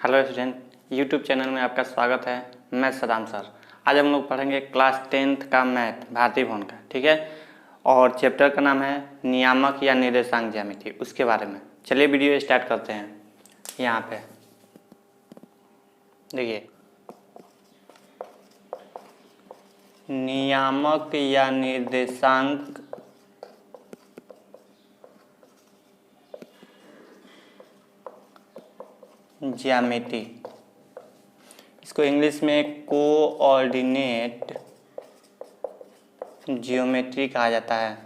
Hello student, YouTube channel में आपका स्वागत है। मैं सदाम सर। आज हम लोग पढ़ेंगे क्लास 10th का मैथ भारतीय भवन का, ठीक है। और चैप्टर का नाम है नियामक या निर्देशांक ज्यामिति, उसके बारे में। चलिए वीडियो स्टार्ट करते हैं। यहाँ पे देखिए, नियामक या निर्देशांक ज्यामिति, इसको इंग्लिश में कोऑर्डिनेट जियोमेट्री कहा जाता है,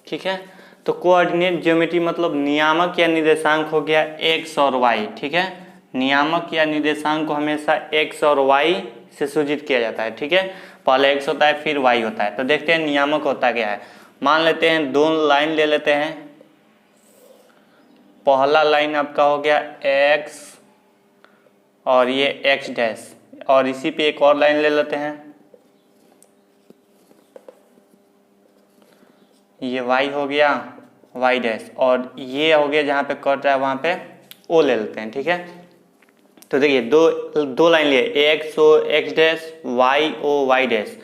ठीक है। तो कोऑर्डिनेट जियोमेट्री मतलब नियामक या निर्देशांक हो गया x और y, ठीक है। नियामक या निर्देशांक को हमेशा x और y से सूचित किया जाता है, ठीक है। पहले x होता है फिर y होता है। तो देखते हैं नियामक होता क्या है। मान लेते हैं दो लाइन ले लेते हैं। पहला लाइन आपका हो गया x और ये x डैश, और इसी पे एक और लाइन ले लेते हैं, ये y हो गया y डैश, और ये हो गया जहाँ पे कट रहा है वहाँ पे o ले लेते हैं, ठीक है। तो देखिए दो लाइन लिए, x o x dash, y o y dash,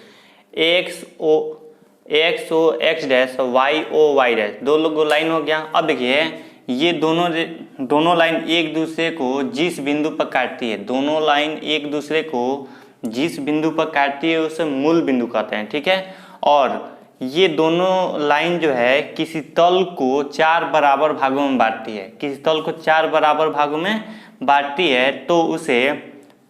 x o x dash, y o y dash, दो लोगों लाइन हो गया। अब देखिए ये दोनों लाइन एक दूसरे को जिस बिंदु पर काटती है, दोनों लाइन एक दूसरे को जिस बिंदु पर काटती है उसे मूल बिंदु कहते हैं, ठीक है। और ये दोनों लाइन जो है किसी तल को 4 बराबर भागों में बांटती है, किसी तल को 4 बराबर भागों में बांटती है तो उसे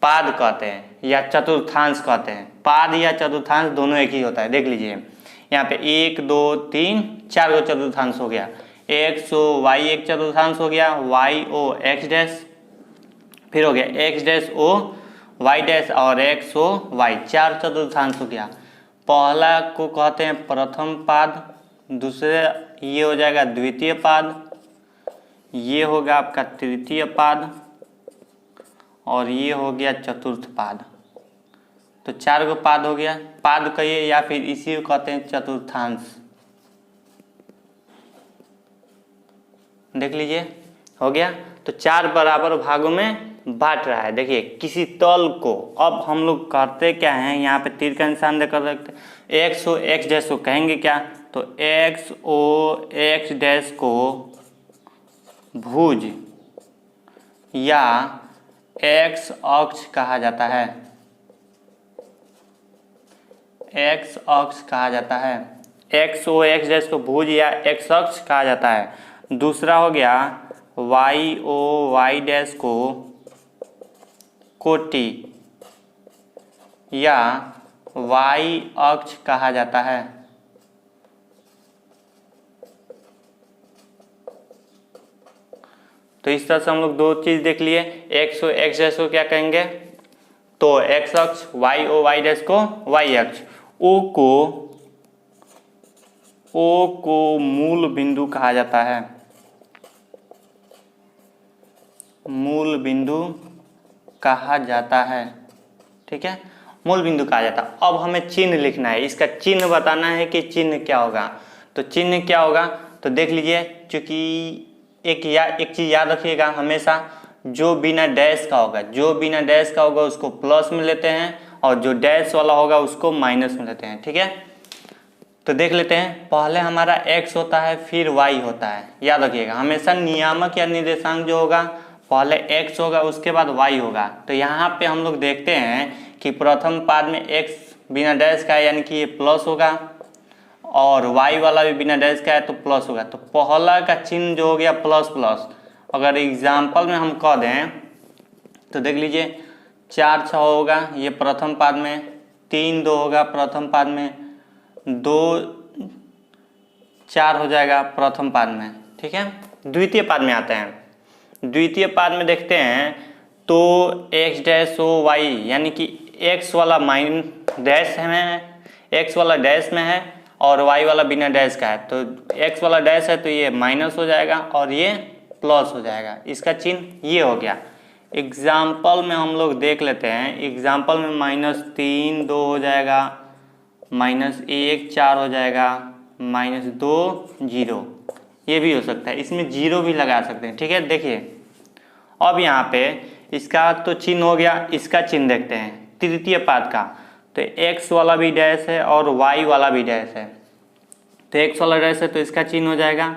पाद कहते हैं या चतुर्थांश कहते हैं। पाद या चतुर्थांश दोनों एक ही होता है। देख लीजिए यहाँ पे 1 2 3 4 को चतुर्थांश हो गया। x o y एक चतुर्थांश हो गया, y o x डैश, फिर हो गया x dash o y dash और x o y, 4 चतुर्थांश हो गया। पहला को कहते हैं प्रथम पाद, दूसरे ये हो जाएगा द्वितीय पाद, ये होगा आपका तृतीय पाद, और ये हो गया चतुर्थ पाद। तो 4 को पाद हो गया। पाद कहिए या फिर इसी को कहते हैं चतुर्थांश। देख लीजिए हो गया। तो 4 बराबर भागों में बांट रहा है। देखिए किसी तल को, अब हम लोग करते क्या हैं, यहाँ पे तीर का निशान देकर रखते हैं। x o x डैश को कहेंगे क्या, तो x o x डैश को भुज या x अक्ष कहा जाता है, x अक्ष कहा जाता है। x o x डैश को भुज या x अक्ष कहा जाता है। दूसरा हो गया y o y डैश को कोटि या y अक्ष कहा जाता है। तो इस तरह से हम लोग दो चीज देख लिए। x o x डैश को क्या कहेंगे, तो x अक्ष, y o y डैश को y अक्ष। o को मूल बिंदु कहा जाता है, मूल बिंदु कहा जाता है, ठीक है। मूल बिंदु कहा जाता है। अब हमें चिन्ह लिखना है, इसका चिन्ह बताना है कि चिन्ह क्या होगा। तो चिन्ह क्या होगा, तो देख लीजिए, चूंकि एक चीज याद रखिएगा हमेशा, जो बिना डैश का होगा उसको प्लस में लेते हैं, और जो डैश वाला होगा उसको माइनस में लेते हैं, ठीक है। तो देख लेते हैं, पहले हमारा x होता है फिर y होता है। याद रखिएगा हमेशा नियामक या निर्देशांक जो होगा पहले x होगा उसके बाद y होगा। तो यहाँ पे हम लोग देखते हैं कि प्रथम पाद में x बिना डैश का है, यानी कि ये प्लस होगा, और y वाला भी बिना डैश का है तो प्लस होगा। तो पहला का चिन्ह जो हो गया प्लस प्लस। अगर एग्जाम्पल में हम कह दें तो देख लीजिए 4 6 होगा ये प्रथम पाद में, 3 2 होगा प्रथम पाद में, 2 4 हो जाएगा प्रथम पाद में, ठीक है। द्वितीय पाद में आते हैं। द्वितीय पाद में देखते हैं तो x डैश o y, यानी कि x वाला डैश में, x वाला डैश में है और y वाला बिना डैश का है। तो x वाला डैश है तो ये माइनस हो जाएगा और ये प्लस हो जाएगा। इसका चिन्ह ये हो गया। एग्जाम्पल में हम लोग देख लेते हैं। एग्जाम्पल में -3 2 हो जाएगा, -1 4 हो जाएगा, -2 0। ये भी हो सकता है, इसमें 0 भी लगा सकते हैं। ठीक है, देखिए अब यहाँ पे इसका तो चिन्ह हो गया, इसका चिन्ह देखते हैं तृतीय पाद का। तो x वाला भी डैश है और y वाला भी डैश है। तो x वाला डैश है तो इसका चिन्ह हो जाएगा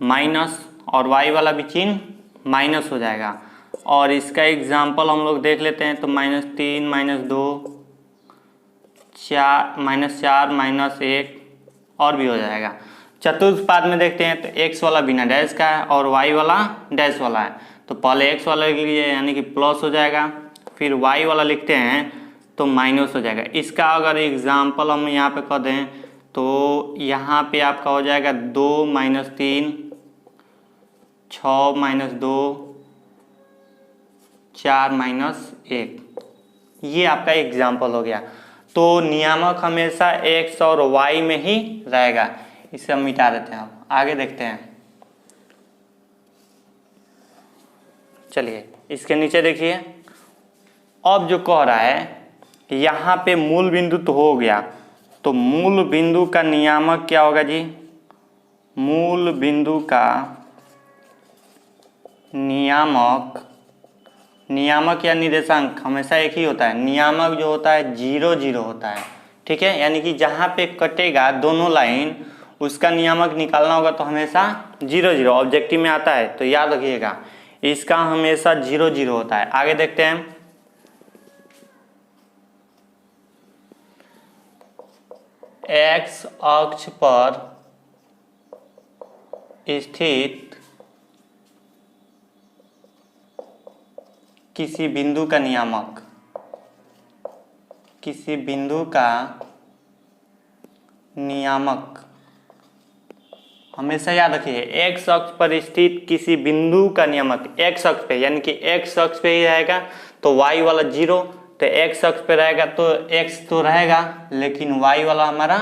माइनस, और y वाला भी चिन्ह माइनस हो जाएगा। और इसका एग्जाम्पल हम लोग देख लेते हैं। तो -3 -2 4 -4 -1 और भी हो जाएगा। चतुर्थ पाद में देखते हैं तो x वाला बिना डैश का है और y वाला डैश वाला है। तो पहले x वाला लिख लीजिए यानी कि प्लस हो जाएगा, फिर y वाला लिखते हैं तो माइनस हो जाएगा। इसका अगर एग्जाम्पल हम यहाँ पे कर दें तो यहाँ पे आपका हो जाएगा 2 -3 6 -2 4 -1। ये आपका एग्जाम्पल हो गया। तो नियामक हमेशा x और y में ही रहेगा। इसे हम मिटा देते हैं। अब आगे देखते हैं। चलिए इसके नीचे देखिए, अब जो कह रहा है यहाँ पे मूल बिंदु तो हो गया, तो मूल बिंदु का नियामक क्या होगा जी? मूल बिंदु का नियामक या निर्देशांक हमेशा एक ही होता है। नियामक जो होता है 0 0 होता है। ठीक है, यानी कि जहाँ पे कटेगा दोनों लाइन उसका नियामक निकालना होगा तो हमेशा 0 0 ऑब्जेक्टिव में आता है। तो याद रखिएगा इसका हमेशा 0 0 होता है। आगे देखते हैं। x अक्ष पर स्थित किसी बिंदु का नियामक, किसी बिंदु का नियामक हमेशा याद रखिए x अक्ष पर स्थित किसी बिंदु का नियामक x अक्ष पे, यानी कि x अक्ष पे ही रहेगा तो y वाला 0, तो x अक्ष पे रहेगा तो x तो रहेगा लेकिन y वाला हमारा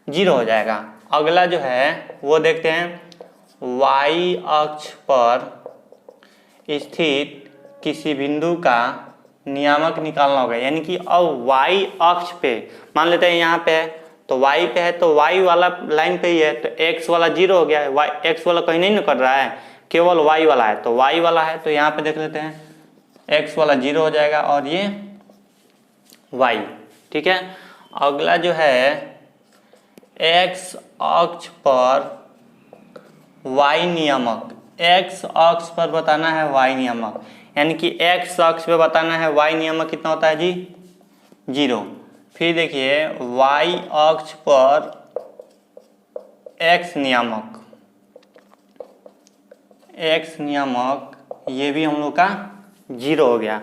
0 हो जाएगा। अगला जो है वो देखते हैं। y अक्ष पर स्थित किसी बिंदु का नियामक निकालना होगा, यानी कि अब y अक्ष पे मान लेते हैं यहाँ पे है तो y पे है तो y वाला लाइन पे ही है तो x वाला 0 हो गया है। x वाला कहीं नहीं कर रहा है, केवल y वाला है तो y वाला है। तो यहाँ पे देख लेते हैं x वाला 0 हो जाएगा और ये y। ठीक है, अगला जो है x अक्ष पर y नियामक, x अक्ष पर बताना है y नियामक, यानी कि x अक्ष पे बताना है y नियामक कितना होता है जी? 0। फिर देखिए y अक्ष पर x नियामक, x नियामक ये भी हम लोग का 0 हो गया।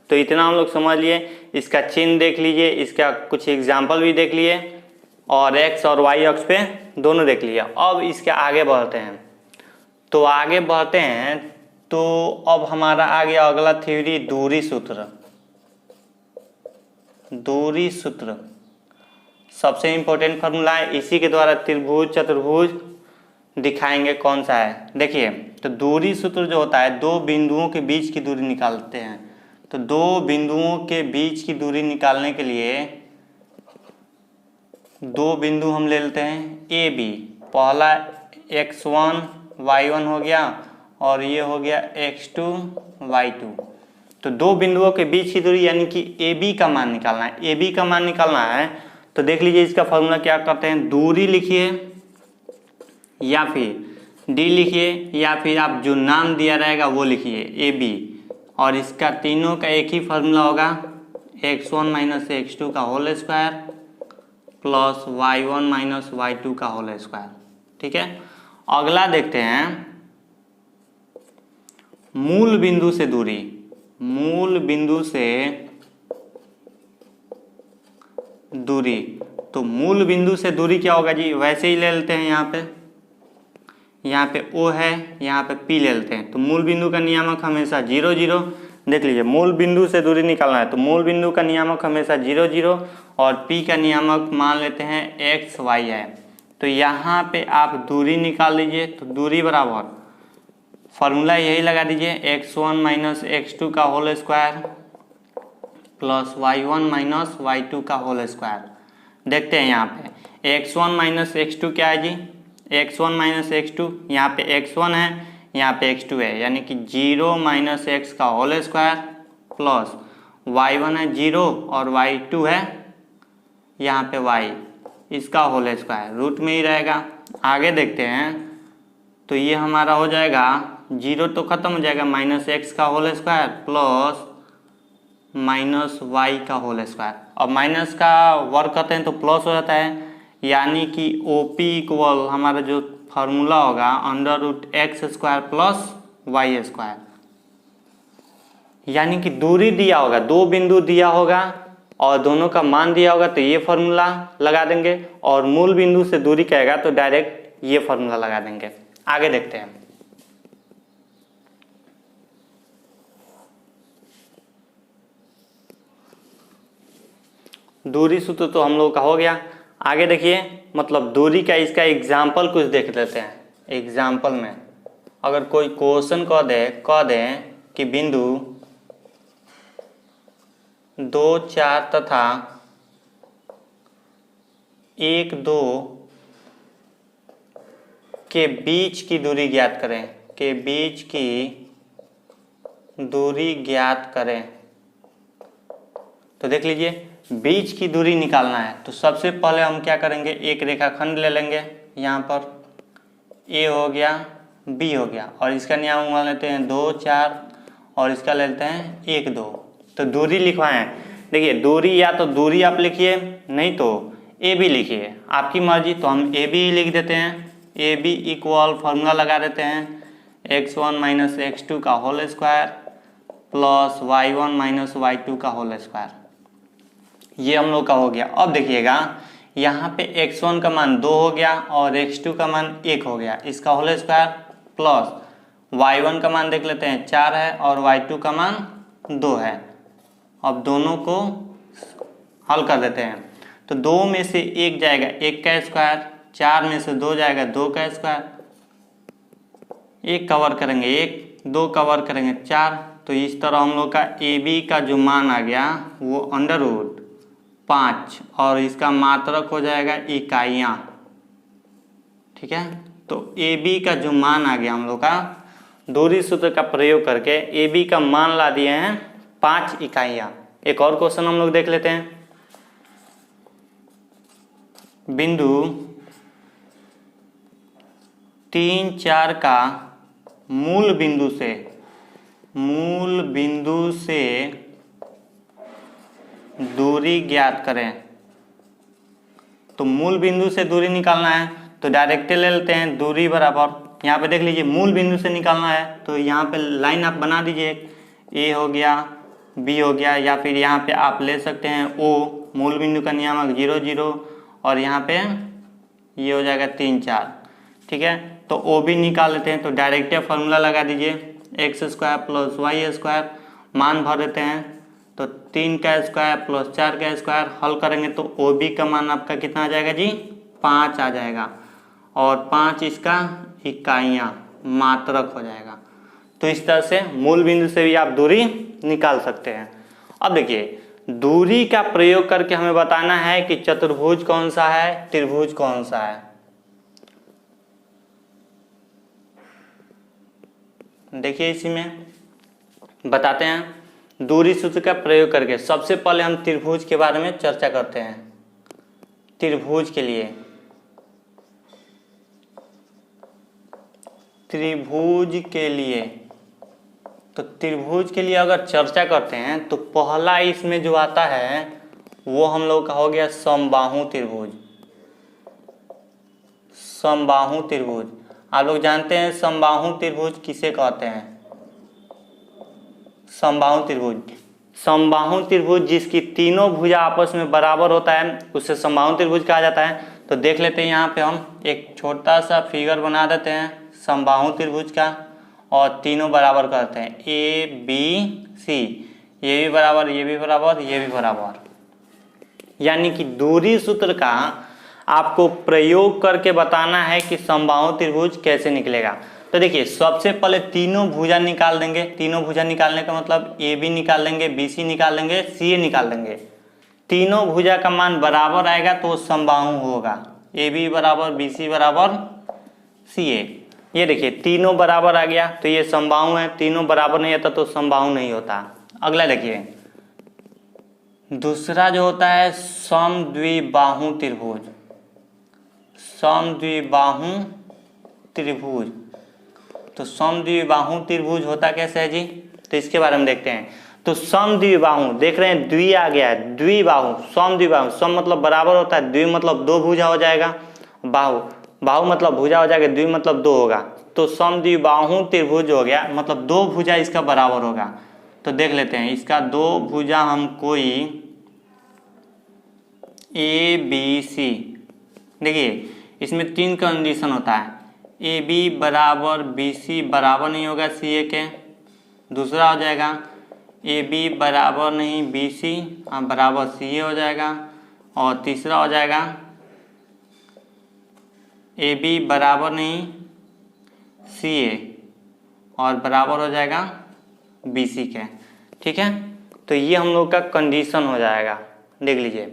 तो इतना हम लोग समझ लिए। इसका चिन्ह देख लीजिए, इसका कुछ एग्जाम्पल भी देख लिए और x और y अक्ष पे दोनों देख लिए। अब इसके आगे बढ़ते हैं। तो आगे बढ़ते हैं तो अब हमारा आ गया अगला थ्योरी दूरी सूत्र। दूरी सूत्र सबसे इंपॉर्टेंट फार्मूला है, इसी के द्वारा त्रिभुज चतुर्भुज दिखाएंगे कौन सा है। देखिए तो दूरी सूत्र जो होता है दो बिंदुओं के बीच की दूरी निकालते हैं। तो दो बिंदुओं के बीच की दूरी निकालने के लिए दो बिंदु हम ले लेते हैं ए बी। पहला x1 y1 हो गया और ये हो गया x2 y2। तो दो बिंदुओं के बीच की दूरी यानी कि ए बी का मान निकालना है। ए बी का मान निकालना है तो देख लीजिए इसका फॉर्मूला क्या करते हैं, दूरी लिखिए या फिर डी लिखिए या फिर आप जो नाम दिया रहेगा वो लिखिए ए बी, और इसका तीनों का एक ही फार्मूला होगा x1 माइनस x2 का whole square plus y1 minus y2 का होल स्क्वायर। ठीक है, अगला देखते हैं मूल बिंदु से दूरी। मूल बिंदु से दूरी, तो मूल बिंदु से दूरी क्या होगा जी, वैसे ही ले लेते हैं। यहाँ पे O है, यहाँ पे P ले लेते हैं। तो मूल बिंदु का नियामक हमेशा 0 0। देख लीजिए मूल बिंदु से दूरी निकालना है तो मूल बिंदु का नियामक हमेशा 0 0 और P का नियामक मान लेते हैं x y है। तो यहाँ पे आप दूरी निकाल लीजिए। तो दूरी बराबर फॉर्मूला यही लगा दीजिए x1 माइनस x2 का whole square plus y1 minus y2 का होल स्क्वायर। देखते हैं यहाँ पे x1 माइनस x2 क्या है जी, x1 माइनस x2, यहाँ पे x1 है, यहाँ पे x2 है, यानी कि 0 माइनस x का होल स्क्वायर प्लस y1 है 0 और y2 है यहाँ पे y, इसका होल स्क्वायर रूट में ही रहेगा। आगे देखते हैं तो ये हमारा हो जाएगा 0 तो खत्म हो जाएगा, माइनस x का whole square plus minus y का होल स्क्वायर। अब माइनस का वर्क करते हैं तो प्लस हो जाता है, यानी कि OP इक्वल हमारा जो फार्मूला होगा under root x square plus y square, यानी कि दूरी दिया होगा, दो बिंदु दिया होगा और दोनों का मान दिया होगा तो ये फार्मूला लगा देंगे, और मूल बिंदु से दूरी कहेगा तो डायरेक्ट ये फार्मूला लगा देंगे। आगे देखते हैं। दूरी सूत्र तो हम लोग का हो गया। आगे देखिए, मतलब दूरी का इसका एग्जाम्पल कुछ देख लेते हैं। एग्जाम्पल में अगर कोई क्वेश्चन कह दें कि बिंदु 2, 4 तथा 1, 2 के बीच की दूरी ज्ञात करें, के बीच की दूरी ज्ञात करें, तो देख लीजिए बीच की दूरी निकालना है तो सबसे पहले हम क्या करेंगे, एक रेखाखंड ले लेंगे। यहाँ पर ए हो गया, बी हो गया, और इसका नियम मान लेते हैं 2, 4 और इसका ले लेते हैं 1, 2। तो दूरी लिखवाएं। देखिए दूरी या तो दूरी आप लिखिए, नहीं तो ए बी लिखिए, आपकी मर्जी। तो हम ए बी लिख देते हैं। ए बी इक्वल फार्मूला लगा देते हैं x1 माइनस x2 का whole square plus y1 minus y2 का होल स्क्वायर। ये हम लोग का हो गया। अब देखिएगा यहाँ पे x1 का मान 2 हो गया और x2 का मान 1 हो गया, इसका होल स्क्वायर प्लस y1 का मान देख लेते हैं 4 है और y2 का मान 2 है। अब दोनों को हल कर देते हैं तो 2 में से 1 जाएगा 1 का स्क्वायर, 4 में से 2 जाएगा 2 का स्क्वायर, 1 कवर करेंगे 1, 2 कवर करेंगे 4। तो इस तरह हम लोग का ए बी का जो मान आ गया वो अंडर रूट 5 और इसका मात्रक हो जाएगा इकाइयाँ। ठीक है, तो ए बी का जो मान आ गया हम लोग का दूरी सूत्र का प्रयोग करके ए बी का मान ला दिए हैं 5 इकाइयाँ। एक और क्वेश्चन हम लोग देख लेते हैं। बिंदु 3, 4 का मूल बिंदु से दूरी ज्ञात करें। तो मूल बिंदु से दूरी निकालना है तो डायरेक्ट ले लेते हैं दूरी बराबर, यहाँ पे देख लीजिए मूल बिंदु से निकालना है तो यहाँ पे लाइन आप बना दीजिए, ए हो गया, बी हो गया, या फिर यहाँ पे आप ले सकते हैं ओ, मूल बिंदु का नियामक 0, 0 और यहाँ पे ये हो जाएगा 3, 4। ठीक है, तो ओ भी निकाल लेते हैं तो डायरेक्ट फार्मूला लगा दीजिए x square plus y square, मान भर देते हैं तो 3 का स्क्वायर प्लस 4 का स्क्वायर, हल करेंगे तो ओ बी का मान आपका कितना आ जाएगा जी, 5 आ जाएगा, और 5 इसका इकाइयाँ मात्रक हो जाएगा। तो इस तरह से मूल बिंदु से भी आप दूरी निकाल सकते हैं। अब देखिए दूरी का प्रयोग करके हमें बताना है कि चतुर्भुज कौन सा है, त्रिभुज कौन सा है। देखिए इसी में बताते हैं दूरी सूत्र का प्रयोग करके। सबसे पहले हम त्रिभुज के बारे में चर्चा करते हैं। त्रिभुज के लिए तो त्रिभुज के लिए अगर चर्चा करते हैं तो पहला इसमें जो आता है वो हम लोग का हो गया समबाहु त्रिभुज। समबाहु त्रिभुज आप लोग जानते हैं समबाहु त्रिभुज किसे कहते हैं। समबाहु त्रिभुज जिसकी तीनों भुजा आपस में बराबर होता है उसे समबाहु त्रिभुज कहा जाता है। तो देख लेते हैं, यहाँ पे हम एक छोटा सा फिगर बना देते हैं समबाहु त्रिभुज का और तीनों बराबर करते हैं ए बी सी, ये भी बराबर, ये भी बराबर, ये भी बराबर। यानी कि दूरी सूत्र का आपको प्रयोग करके बताना है कि समबाहु त्रिभुज कैसे निकलेगा। तो देखिए सबसे पहले तीनों भुजा निकाल देंगे। तीनों भुजा निकालने का मतलब ए बी निकाल लेंगे, बी सी निकाल लेंगे, सी ए निकाल लेंगे। तीनों भुजा का मान बराबर आएगा तो समबाहु होगा। ए बी बराबर बी सी बराबर सी ए। ये देखिए तीनों बराबर आ गया तो ये समबाहु है, तीनों बराबर नहीं आता तो समबाहु नहीं होता। अगला देखिए दूसरा जो होता है समद्विबाहु त्रिभुज। समद्विबाहु त्रिभुज, तो समद्विबाहु त्रिभुज होता कैसे है जी, तो इसके बारे में देखते हैं। तो समद्विबाहु देख रहे हैं, द्वि आ गया है, द्विबाहु समद्विबाहु, सम मतलब बराबर होता है, द्वि मतलब दो भुजा हो जाएगा, बाहु बाहु मतलब भुजा हो जाएगा, द्वि मतलब दो होगा, तो समद्विबाहु त्रिभुज हो गया, मतलब दो भुजा इसका बराबर होगा। तो देख लेते हैं इसका दो भुजा हम कोई ए बी सी, देखिए इसमें तीन कंडीशन होता है, ए बी बराबर बी सी बराबर नहीं होगा सी ए के, दूसरा हो जाएगा ए बी बराबर नहीं बी सी बराबर सी ए हो जाएगा, और तीसरा हो जाएगा ए बी बराबर नहीं सी ए और बराबर हो जाएगा बी सी के। ठीक है, तो ये हम लोग का कंडीशन हो जाएगा। देख लीजिए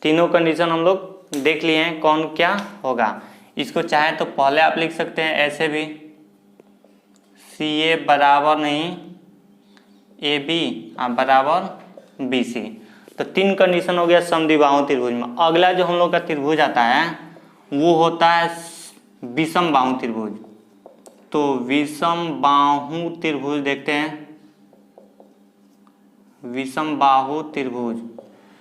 तीनों कंडीशन हम लोग देख लिए हैं कौन क्या होगा। इसको चाहे तो पहले आप लिख सकते हैं ऐसे भी, सी ए बराबर नहीं ए बी बराबर बी सी। तो तीन कंडीशन हो गया समद्विबाहु त्रिभुज में। अगला जो हम लोग का त्रिभुज आता है वो होता है विषम बाहु त्रिभुज। तो विषम बाहु त्रिभुज देखते हैं, विषम बाहु त्रिभुज।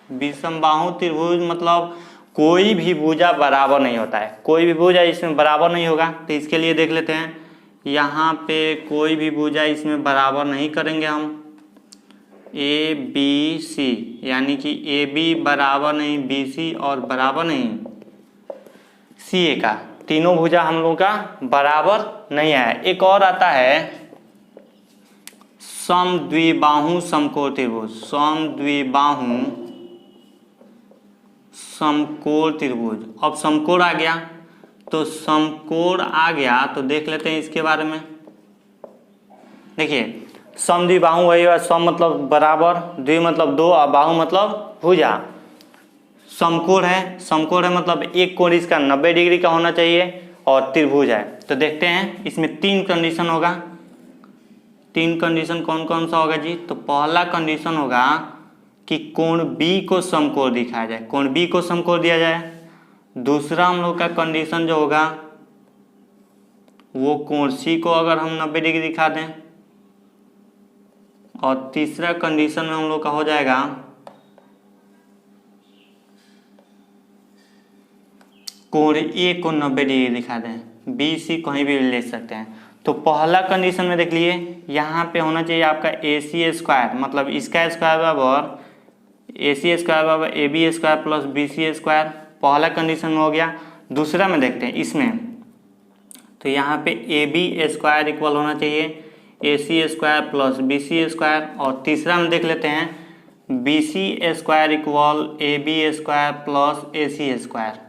विषम बाहु त्रिभुज मतलब कोई भी भुजा बराबर नहीं होता है, कोई भी भुजा इसमें बराबर नहीं होगा। तो इसके लिए देख लेते हैं, यहाँ पे कोई भी भुजा इसमें बराबर नहीं करेंगे हम, ए बी सी, यानी कि ए बी बराबर नहीं बी सी और बराबर नहीं सी ए का, तीनों भुजा हम लोगों का बराबर नहीं है। एक और आता है समद्विबाहु समकोण त्रिभुज। समद्विबाहु समकोण त्रिभुज, अब समकोण आ गया, तो समकोण आ गया तो देख लेते हैं इसके बारे में। देखिए समद्विबाहु वही है, सम मतलब बराबर, द्वि मतलब दो और बाहु मतलब भुजा। समकोण है, समकोण है मतलब एक कोण इसका 90 डिग्री का होना चाहिए और त्रिभुज है। तो देखते हैं इसमें तीन कंडीशन होगा। तीन कंडीशन कौन कौन सा होगा जी, तो पहला कंडीशन होगा कि कोण बी को समकोण दिखाया जाए, कोण बी को समकोण दिया जाए। दूसरा हम लोग का कंडीशन जो होगा वो कोण सी को अगर हम 90 डिग्री दिखा दें, और तीसरा कंडीशन में हम लोग का हो जाएगा कोण ए को 90 डिग्री दिखा दें, बी सी कहीं भी ले सकते हैं। तो पहला कंडीशन में देख लिए यहाँ पे होना चाहिए आपका ए सी स्क्वायर, मतलब इसका स्क्वायर बराबर ए सी स्क्वायर बराबर A B square plus B C square, पहला कंडीशन में हो गया। दूसरा में देखते हैं इसमें, तो यहाँ पे ए बी स्क्वायर इक्वल होना चाहिए A C square plus B C square, और तीसरा में देख लेते हैं B C square equal A B square plus A C square,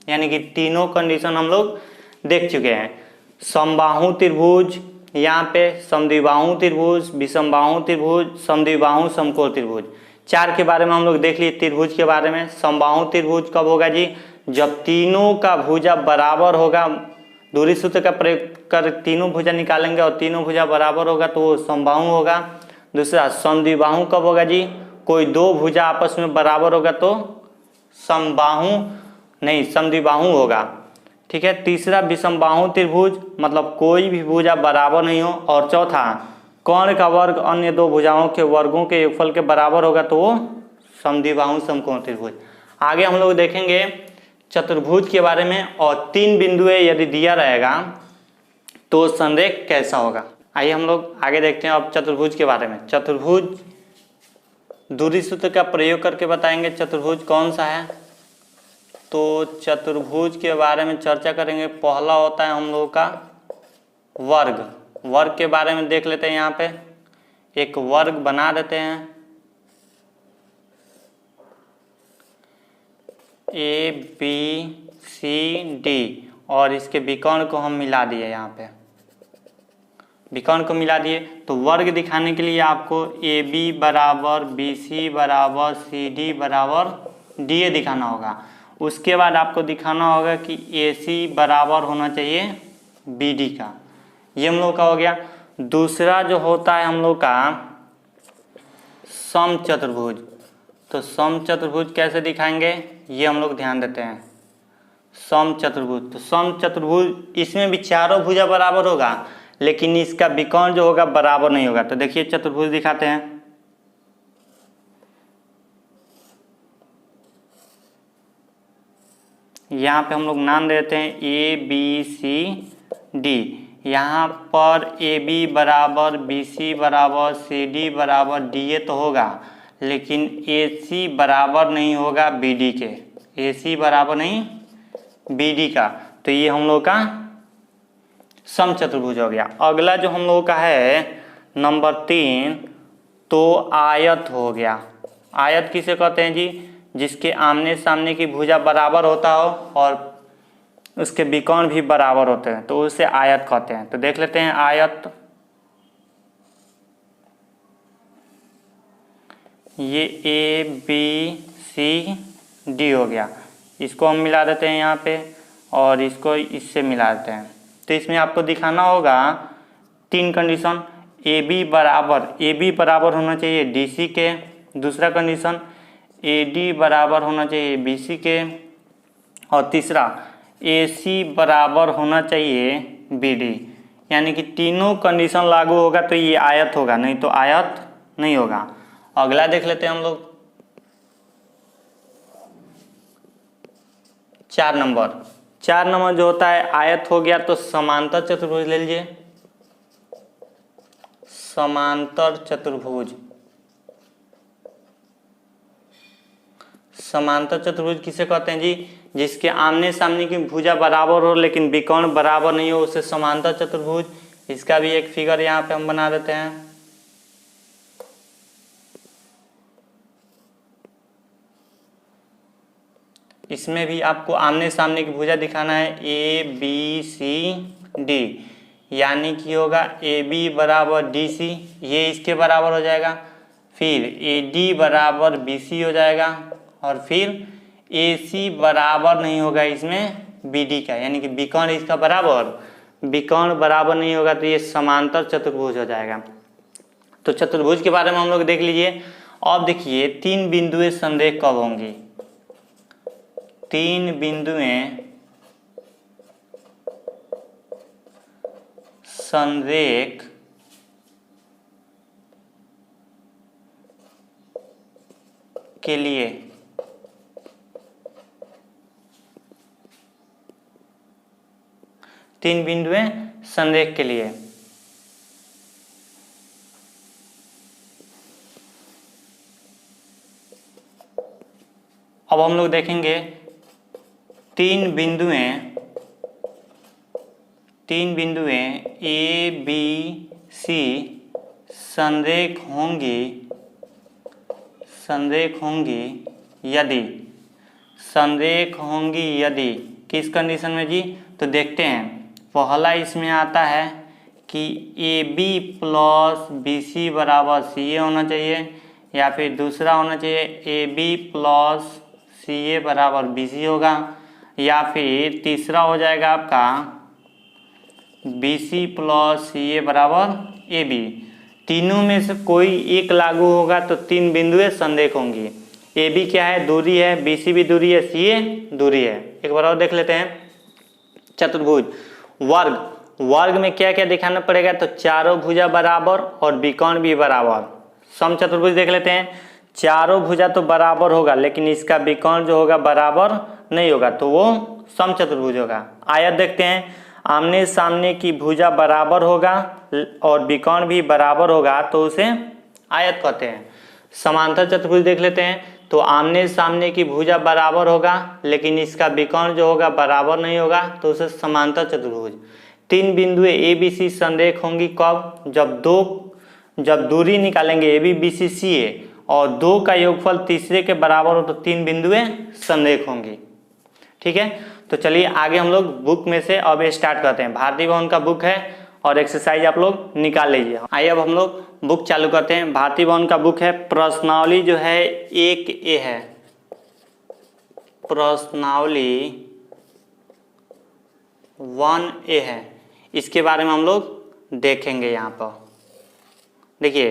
यानी कि तीनों कंडीशन हम लोग देख चुके हैं। समबाहु त्रिभुज, यहाँ पे समद्विबाहु त्रिभुज, विषमबाहु त्रिभुज, समद्विबाहु समकोण त्रिभुज, चार के बारे में हम लोग देख लिए। त्रिभुज के बारे में समबाहु त्रिभुज कब होगा जी, जब तीनों का भुजा बराबर होगा, दूरी सूत्र का प्रयोग कर तीनों भुजा निकालेंगे और तीनों भुजा बराबर होगा तो वो समबाहु होगा। दूसरा समद्विबाहु कब होगा जी, कोई दो भुजा आपस में बराबर होगा तो समबाहु नहीं समद्विबाहु होगा। ठीक है, तीसरा विषमबाहु त्रिभुज, मतलब कोई भी भुजा बराबर नहीं हो। और चौथा कर्ण का वर्ग अन्य दो भुजाओं के वर्गों के योगफल के बराबर होगा तो वो समद्विबाहु समकोण त्रिभुज। आगे हम लोग देखेंगे चतुर्भुज के बारे में, और तीन बिंदुएं यदि दिया रहेगा तो संरेख कैसा होगा। आइए हम लोग आगे देखते हैं अब चतुर्भुज के बारे में। चतुर्भुज दूरी सूत्र का प्रयोग करके बताएंगे चतुर्भुज कौन सा है। तो चतुर्भुज के बारे में चर्चा करेंगे। पहला होता है हम लोगों का वर्ग। वर्ग के बारे में देख लेते हैं, यहाँ पे एक वर्ग बना देते हैं, ए बी सी डी, और इसके विकर्ण को हम मिला दिए, यहाँ पे विकर्ण को मिला दिए। तो वर्ग दिखाने के लिए आपको ए बी बराबर बी सी बराबर सी डी बराबर डी ए दिखाना होगा। उसके बाद आपको दिखाना होगा कि ए सी बराबर होना चाहिए BD का। ये हम लोग का हो गया। दूसरा जो होता है हम लोग का समचतुर्भुज। तो समचतुर्भुज कैसे दिखाएंगे ये हम लोग ध्यान देते हैं। समचतुर्भुज, तो समचतुर्भुज इसमें भी चारों भुजा बराबर होगा, लेकिन इसका विकर्ण जो होगा बराबर नहीं होगा। तो देखिए चतुर्भुज दिखाते हैं। यहाँ पे हम लोग नाम देते हैं ABCD। यहाँ पर AB बराबर BC बराबर CD बराबर DA तो होगा, लेकिन AC बराबर नहीं होगा BD के। AC बराबर नहीं BD का, तो ये हम लोग का समचतुर्भुज हो गया। अगला जो हम लोग का है नंबर 3, तो आयत हो गया। आयत किसे कहते हैं जी? जिसके आमने सामने की भुजा बराबर होता हो और उसके विकर्ण भी बराबर होते हैं, तो उसे आयत कहते हैं। तो देख लेते हैं आयत। ये ABCD हो गया। इसको हम मिला देते हैं यहाँ पे और इसको इससे मिला देते हैं। तो इसमें आपको दिखाना होगा 3 कंडीशन। AB बराबर होना चाहिए DC के। दूसरा कंडीशन AD बराबर होना चाहिए BC के। और तीसरा AC बराबर होना चाहिए BD। यानी कि तीनों कंडीशन लागू होगा तो ये आयत होगा, नहीं तो आयत नहीं होगा। अगला देख लेते हैं हम लोग 4 नंबर। 4 नंबर जो होता है आयत हो गया। तो समांतर चतुर्भुज ले लीजिए। समांतर चतुर्भुज, समांतर चतुर्भुज किसे कहते हैं जी? जिसके आमने सामने की भुजा बराबर हो लेकिन विकर्ण बराबर नहीं हो, उसे समांतर चतुर्भुज। इसका भी एक फिगर यहाँ पे हम बना देते हैं। इसमें भी आपको आमने सामने की भुजा दिखाना है ABCD, यानी कि होगा AB बराबर DC, ये इसके बराबर हो जाएगा। फिर AD बराबर BC हो जाएगा और फिर AC बराबर नहीं होगा इसमें BD का, यानी कि विकर्ण इसका विकर्ण बराबर नहीं होगा, तो ये समांतर चतुर्भुज हो जाएगा। तो चतुर्भुज के बारे में हम लोग देख लीजिए। अब देखिए 3 बिंदुएं संरेख कब होंगी? 3 बिंदुएं संरेख के लिए तीन बिंदुएं संरेख के लिए अब हम लोग देखेंगे तीन बिंदुएं A B C संरेख होंगी यदि किस कंडीशन में जी? तो देखते हैं। पहला इसमें आता है कि AB प्लस BC बराबर CA होना चाहिए, या फिर दूसरा होना चाहिए AB प्लस CA बराबर BC होगा, या फिर तीसरा हो जाएगा आपका BC प्लस CA बराबर AB। तीनों में से कोई एक लागू होगा तो 3 बिंदुएं संरेख होंगी। AB क्या है? दूरी है। BC भी दूरी है। CA दूरी है। एक बार और देख लेते हैं। चतुर्भुज वर्ग में क्या क्या दिखाना पड़ेगा? तो चारों भुजा बराबर और विकर्ण भी बराबर। समचतुर्भुज देख लेते हैं। चारों भुजा तो बराबर होगा, लेकिन इसका विकर्ण जो होगा बराबर नहीं होगा, तो वो समचतुर्भुज होगा। आयत देखते हैं। आमने सामने की भुजा बराबर होगा और विकर्ण भी बराबर होगा, तो उसे आयत कहते हैं। समांतर चतुर्भुज देख लेते हैं। तो आमने सामने की भुजा बराबर होगा, लेकिन इसका विकर्ण जो होगा बराबर नहीं होगा, तो उसे समांतर चतुर्भुज। 3 बिंदुएं ABC संरेख होंगी कब? जब दूरी निकालेंगे AB BC CA और 2 का योगफल तीसरे के बराबर हो, तो 3 बिंदुएं संरेख होंगी। ठीक है, तो चलिए आगे हम लोग बुक में से अब स्टार्ट करते हैं। भारती भवन का बुक है और एक्सरसाइज आप लोग निकाल लीजिए। आइए अब हम लोग बुक चालू करते हैं। भारती भवन का बुक है। प्रश्नावली जो है 1A है। प्रश्नावली 1A है। इसके बारे में हम लोग देखेंगे। यहाँ पर देखिए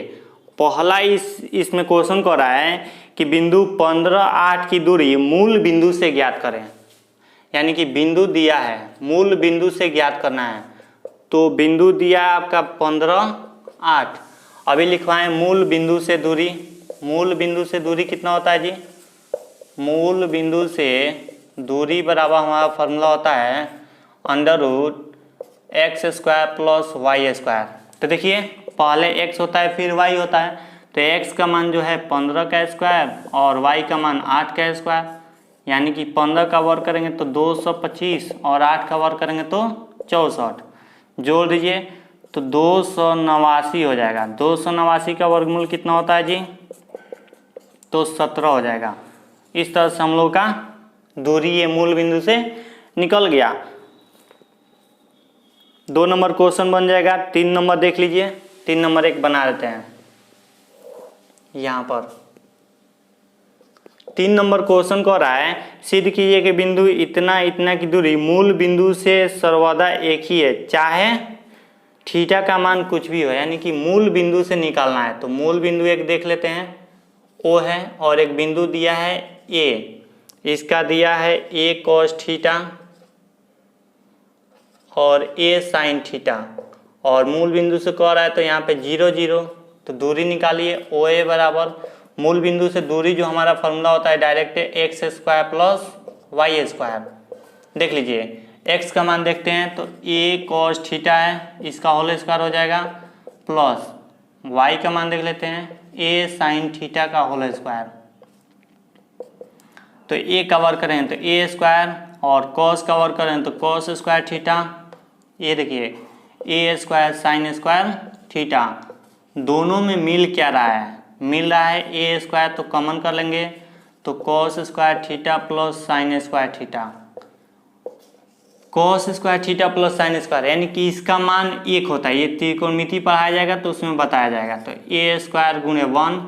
पहला इसमें क्वेश्चन को रहा है कि बिंदु 15, 8 की दूरी मूल बिंदु से ज्ञात करें। यानी कि बिंदु दिया है, मूल बिंदु से ज्ञात करना है। तो बिंदु दिया है आपका 15, 8। अभी लिखवाएं मूल बिंदु से दूरी। मूल बिंदु से दूरी कितना होता है जी? मूल बिंदु से दूरी बराबर हमारा फॉर्मूला होता है √x² + y²। तो देखिए पहले x होता है फिर y होता है, तो x का मान जो है 15 का स्क्वायर और y का मान 8 का स्क्वायर, यानी कि 15 का वर्ग करेंगे तो 225 और 8 का वर्ग करेंगे तो 64। जोड़ दीजिए तो 289 हो जाएगा। 289 का वर्गमूल कितना होता है जी? तो 17 हो जाएगा। इस तरह से हम लोग का दूरी ये मूल बिंदु से निकल गया। 2 नंबर क्वेश्चन बन जाएगा। 3 नंबर देख लीजिए। 3 नंबर एक बना देते हैं यहाँ पर। 3 नंबर क्वेश्चन को रहा है सिद्ध कीजिए कि बिंदु इतना इतना की दूरी मूल बिंदु से सर्वदा एक ही है, चाहे थीटा का मान कुछ भी हो। यानी कि मूल बिंदु से निकालना है। तो मूल बिंदु एक देख लेते हैं, O है, और एक बिंदु दिया है A। इसका दिया है A cos थीटा और A sin थीटा, और मूल बिंदु से कह रहा है तो यहाँ पे 0, 0। तो दूरी निकालिए। OA बराबर मूल बिंदु से दूरी जो हमारा फॉर्मूला होता है डायरेक्ट x² + y²। देख लीजिए x का मान देखते हैं तो A cos थीटा है, इसका होल स्क्वायर हो जाएगा, प्लस y का मान देख लेते हैं A sin थीटा का होल स्क्वायर। तो A का वर्ग करें तो A² और cos का वर्ग करें तो cos² थीटा। ये देखिए A² sin² थीटा। दोनों में मिल क्या रहा है? मिल रहा है A² तो कॉमन कर लेंगे तो cos² theta plus sin² theta. cos² theta plus sin², यानी कि इसका मान 1 होता है। ये त्रिकोणमिति पढ़ाया जाएगा तो उसमें बताया जाएगा। तो A² गुणे 1,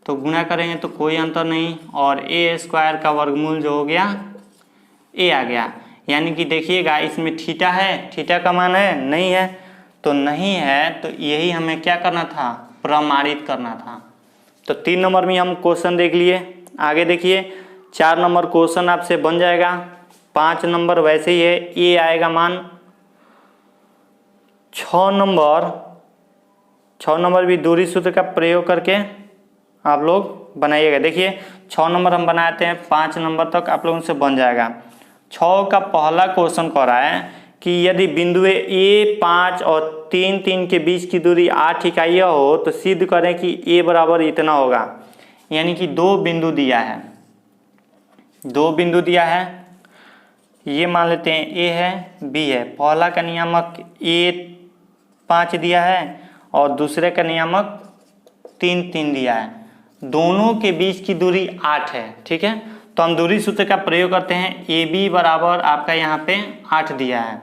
तो गुणा करेंगे तो कोई अंतर नहीं, और A² का वर्गमूल जो हो गया A आ गया। यानी कि देखिएगा इसमें थीटा है, थीटा का मान है नहीं है, तो नहीं है तो यही हमें क्या करना था? प्रमाणित करना था। तो 3 नंबर में हम क्वेश्चन देख लिए। आगे देखिए 4 नंबर क्वेश्चन आपसे बन जाएगा। 5 नंबर वैसे ही है, ये आएगा मान। 6 नंबर भी दूरी सूत्र का प्रयोग करके आप लोग बनाइएगा। देखिए 6 नंबर हम बनाते हैं, 5 नंबर तक आप लोगों से बन जाएगा। 6 का पहला क्वेश्चन कह रहा है कि यदि बिंदु A 5 और 3, 3 के बीच की दूरी 8 इकाइयाँ हो तो सिद्ध करें कि A बराबर इतना होगा। यानी कि 2 बिंदु दिया है, 2 बिंदु दिया है। ये मान लेते हैं A है, B है। पहला का नियामक A 5 दिया है और दूसरे का नियामक 3, 3 दिया है। दोनों के बीच की दूरी 8 है। ठीक है, तो हम दूरी सूत्र का प्रयोग करते हैं। AB बराबर आपका यहाँ पे 8 दिया है।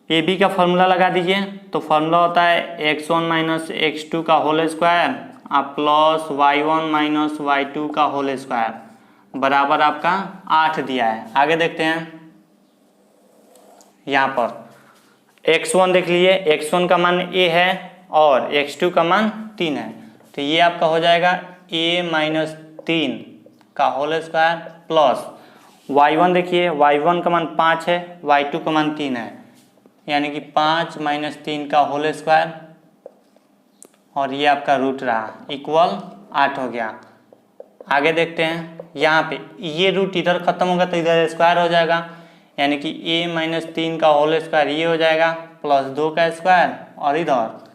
AB का फॉर्मूला लगा दीजिए। तो फॉर्मूला होता है x1 - x2 का whole square plus y1 - y2 का होल स्क्वायर बराबर आपका 8 दिया है। आगे देखते हैं। यहाँ पर x1 देख लीजिए, x1 का मान A है और x2 का मान 3 है। तो ये आपका हो जाएगा A - 3 का होल स्क्वायर प्लस y1 देखिए, y1 का मान 5 है, y2 का मान 3 है, यानी कि 5 - 3 का होल स्क्वायर, और ये आपका रूट रहा, इक्वल 8 हो गया। आगे देखते हैं। यहाँ पे ये रूट इधर खत्म होगा तो इधर स्क्वायर हो जाएगा, यानी कि A - 3 का होल स्क्वायर ये हो जाएगा, प्लस 2 का स्क्वायर और इधर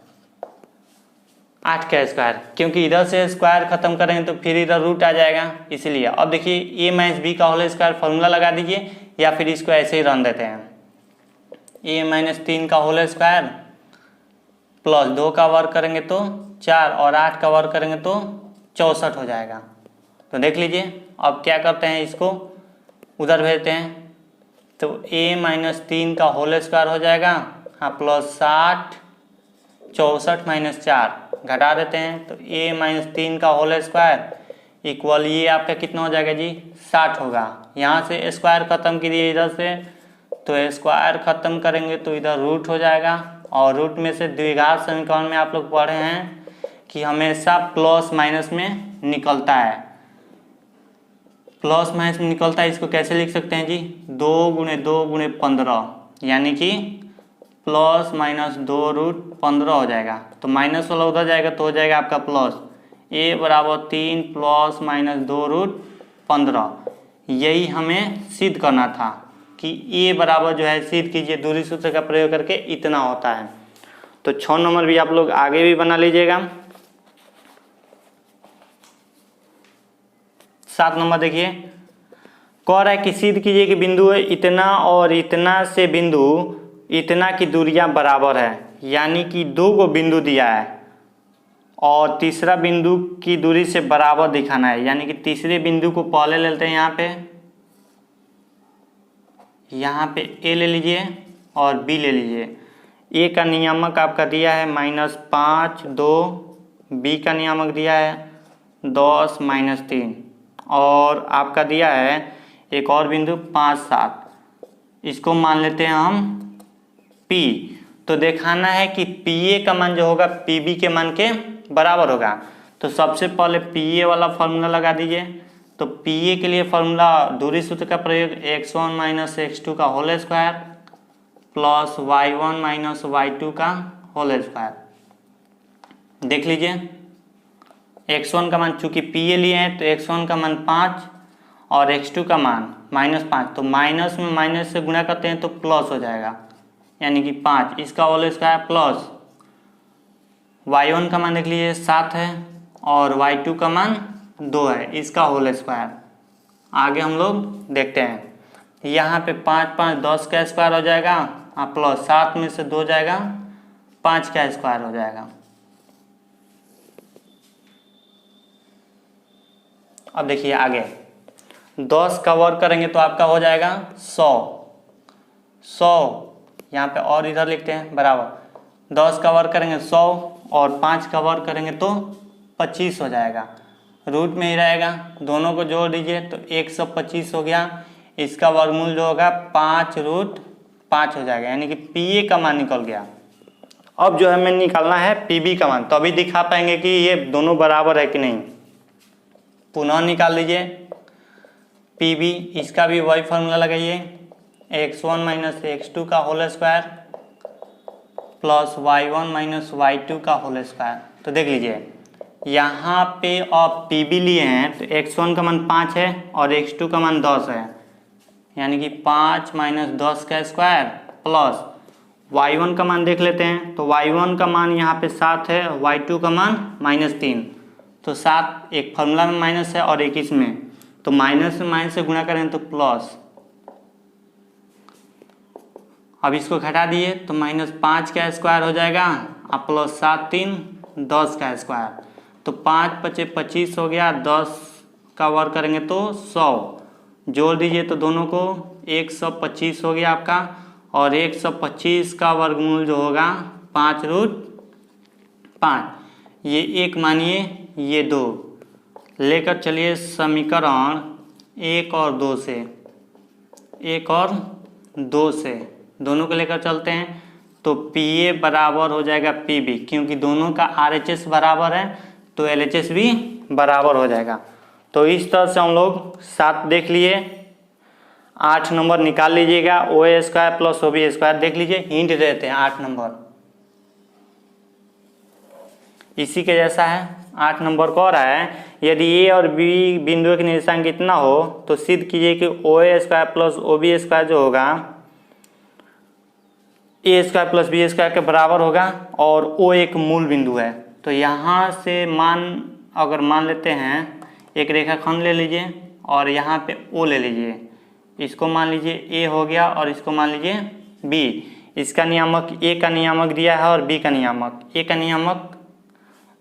8 का स्क्वायर, क्योंकि इधर से स्क्वायर खत्म करेंगे तो फिर इधर रूट आ जाएगा, इसलिए। अब देखिए A - B का होल स्क्वायर फॉर्मूला लगा दीजिए, या फिर इसको ऐसे ही रन देते हैं। A - 3 का होल स्क्वायर प्लस 2 का वर्ग करेंगे तो 4 और 8 का वर्ग करेंगे तो 64 हो जाएगा। तो देख लीजिए। अब क्या करते हैं, इसको उधर भेजते हैं। तो A - 3 का होल स्क्वायर हो जाएगा, हाँ, प्लस 60, 64 - 4 घटा देते हैं। तो A - 3 का होल स्क्वायर इक्वल ये आपका कितना हो जाएगा जी? 60 होगा। यहाँ से स्क्वायर खत्म कीजिए इधर से, तो स्क्वायर खत्म करेंगे तो इधर रूट हो जाएगा, और रूट में से द्विघात समीकरण में आप लोग पढ़े हैं कि हमेशा प्लस माइनस में निकलता है, प्लस माइनस में निकलता है। इसको कैसे लिख सकते हैं जी, 2×2×15, यानी कि प्लस माइनस 2√15 हो जाएगा। तो माइनस वाला उधर जाएगा तो हो जाएगा आपका प्लस, a बराबर 3 प्लस माइनस 2√15। यही हमें सिद्ध करना था कि a बराबर जो है, सिद्ध कीजिए दूरी सूत्र का प्रयोग करके इतना होता है। तो 6 नंबर भी आप लोग आगे भी बना लीजिएगा। 7 नंबर देखिए, कह रहा है कि सिद्ध कीजिए कि बिंदु इतना और इतना से बिंदु इतना की दूरियां बराबर है, यानी कि 2 को बिंदु दिया है और तीसरा बिंदु की दूरी से बराबर दिखाना है, यानी कि तीसरे बिंदु को पहले ले लेते हैं। यहाँ पे a ले लीजिए और b ले लीजिए। a का नियामक आपका दिया है -5 2, b का नियामक दिया है 10 -3, और आपका दिया है एक और बिंदु 5 7। इसको मान लेते हैं हम P। तो दिखाना है कि PA का मान जो होगा PB के मान के बराबर होगा। तो सबसे पहले PA वाला फॉर्मूला लगा दीजिए। तो PA के लिए फॉर्मूला दूरी सूत्र का प्रयोग x1 - x2 का whole square plus y1 - y2 का होल स्क्वायर। देख लीजिए, x1 का मान चूंकि PA लिए हैं तो x1 का मान 5 और x2 का मान -5, तो माइनस में माइनस से गुणा करते हैं तो प्लस हो जाएगा, यानी कि 5, इसका होल स्क्वायर प्लस y1 का मान देख लीजिए 7 है और y2 का मान 2 है, इसका होल स्क्वायर। आगे हम लोग देखते हैं, यहाँ पे 5 5 10 का स्क्वायर हो जाएगा और प्लस 7 में से 2 जाएगा 5 का स्क्वायर हो जाएगा। अब देखिए आगे 10 का वर्ग करेंगे तो आपका हो जाएगा 100 यहाँ पे, और इधर लिखते हैं बराबर 10 का वर्ग करेंगे 100 और 5 का वर्ग करेंगे तो 25 हो जाएगा। रूट में ही रहेगा, दोनों को जोड़ दीजिए तो 125 हो गया। इसका वर्गमूल जो होगा 5√5 हो जाएगा, यानी कि PA का मान निकल गया। अब जो हमें निकालना है PB का मान, तभी दिखा पाएंगे कि ये दोनों बराबर है कि नहीं। पुनः निकाल लीजिए PB, इसका भी वही फॉर्मूला लगाइए, x1 - x2 का whole square plus y1 - y2 का होल स्क्वायर। तो देख लीजिए यहाँ पे आप PB लिए हैं तो x1 का मान 5 है और x2 का मान 10 है, यानी कि 5 - 10 का स्क्वायर प्लस y1 का मान देख लेते हैं। तो y1 का मान यहाँ पे 7 है, y2 का मान -3, तो 7 एक फॉर्मूला में माइनस है और एक इसमें, तो माइनस में माइनस से गुणा करें तो प्लस। अब इसको घटा दिए तो -5 का स्क्वायर हो जाएगा और प्लस 7 3 10 का स्क्वायर, तो 5 5 25 हो गया। 10 का वर्ग करेंगे तो 100, जोड़ दीजिए तो दोनों को 125 हो गया आपका, और 125 का वर्गमूल जो होगा 5√5, ये 1 मानिए ये 2, लेकर चलिए समीकरण 1 और 2 से दोनों को लेकर चलते हैं। तो PA बराबर हो जाएगा PB, क्योंकि दोनों का RHS बराबर है तो LHS भी बराबर हो जाएगा। तो इस तरह से हम लोग 7 देख लिए। 8 नंबर निकाल लीजिएगा, OA square plus OB square. देख लीजिए हिंट देते हैं 8 नंबर इसी के जैसा है। 8 नंबर कह रहा है यदि A और B बिंदुओं के निर्देशांक इतना हो तो सिद्ध कीजिए कि OA square plus OB square जो होगा A square plus B square के बराबर होगा, और O एक मूल बिंदु है। तो यहाँ से अगर मान लेते हैं, एक रेखाखंड ले लीजिए और यहाँ पे O ले लीजिए, इसको मान लीजिए A हो गया और इसको मान लीजिए B। इसका नियामक A का नियामक दिया है और B का नियामक, A का नियामक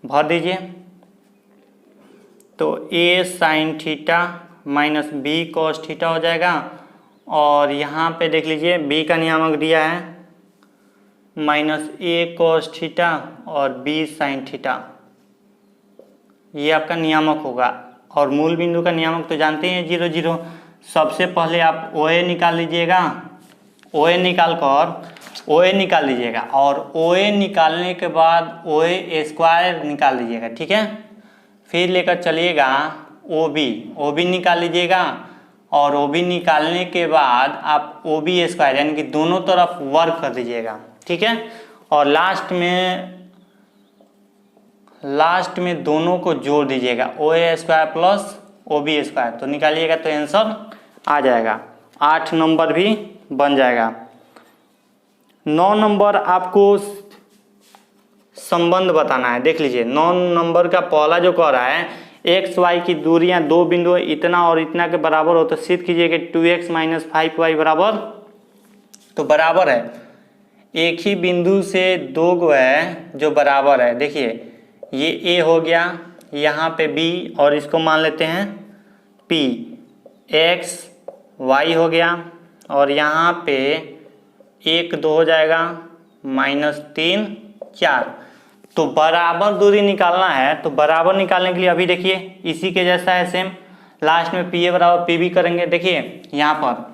भर दीजिए तो A sin theta minus B cos theta हो जाएगा, और यहाँ पे देख लीजिए B का नियामक दिया है -A cos थीटा और B sin थीटा, ये आपका नियामक होगा। और मूल बिंदु का नियामक तो जानते हैं 0 0। सबसे पहले आप OA निकाल लीजिएगा ओ ए निकाल लीजिएगा और ओ ए निकालने के बाद ओ ए स्क्वायर निकाल लीजिएगा, ठीक है। फिर लेकर चलिएगा ओ बी निकाल लीजिएगा और ओ बी निकालने के बाद आप ओ बी स्क्वायर यानी कि दोनों तरफ वर्क कर दीजिएगा, ठीक है। और लास्ट में दोनों को जोड़ दीजिएगा, O A square plus O B square, तो निकालिएगा तो आंसर आ जाएगा। 8 नंबर भी बन जाएगा। 9 नंबर आपको संबंध बताना है। देख लीजिए 9 नंबर का पहला जो कह रहा है एक्स वाई की दूरियां दो बिंदु इतना और इतना के बराबर हो तो सिद्ध कीजिए कि 2x माइनस 5y बराबर, तो बराबर है एक ही बिंदु से दो गो है जो बराबर है। देखिए ये a हो गया, यहाँ पे b और इसको मान लेते हैं p, x y हो गया और यहाँ पे 1 2 हो जाएगा -3 4। तो बराबर दूरी निकालना है, तो बराबर निकालने के लिए अभी देखिए इसी के जैसा है सेम, लास्ट में पी ए बराबर पी बी करेंगे। देखिए यहाँ पर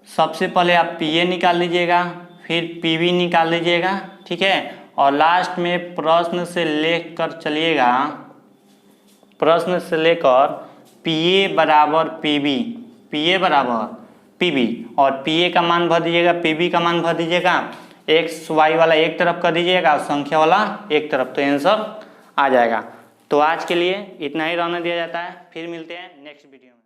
सबसे पहले आप पी ए निकाल लीजिएगा, फिर पी बी निकाल लीजिएगा, ठीक है। और लास्ट में प्रश्न से लेकर चलिएगा, प्रश्न से लेकर पी ए बराबर पी बी, पी ए बराबर पी बी और पी ए का मान भर दीजिएगा, पी बी का मान भर दीजिएगा, एक्स वाई वाला एक तरफ कर दीजिएगा और संख्या वाला एक तरफ, तो आंसर आ जाएगा। तो आज के लिए इतना ही रहने दिया जाता है, फिर मिलते हैं नेक्स्ट वीडियो में।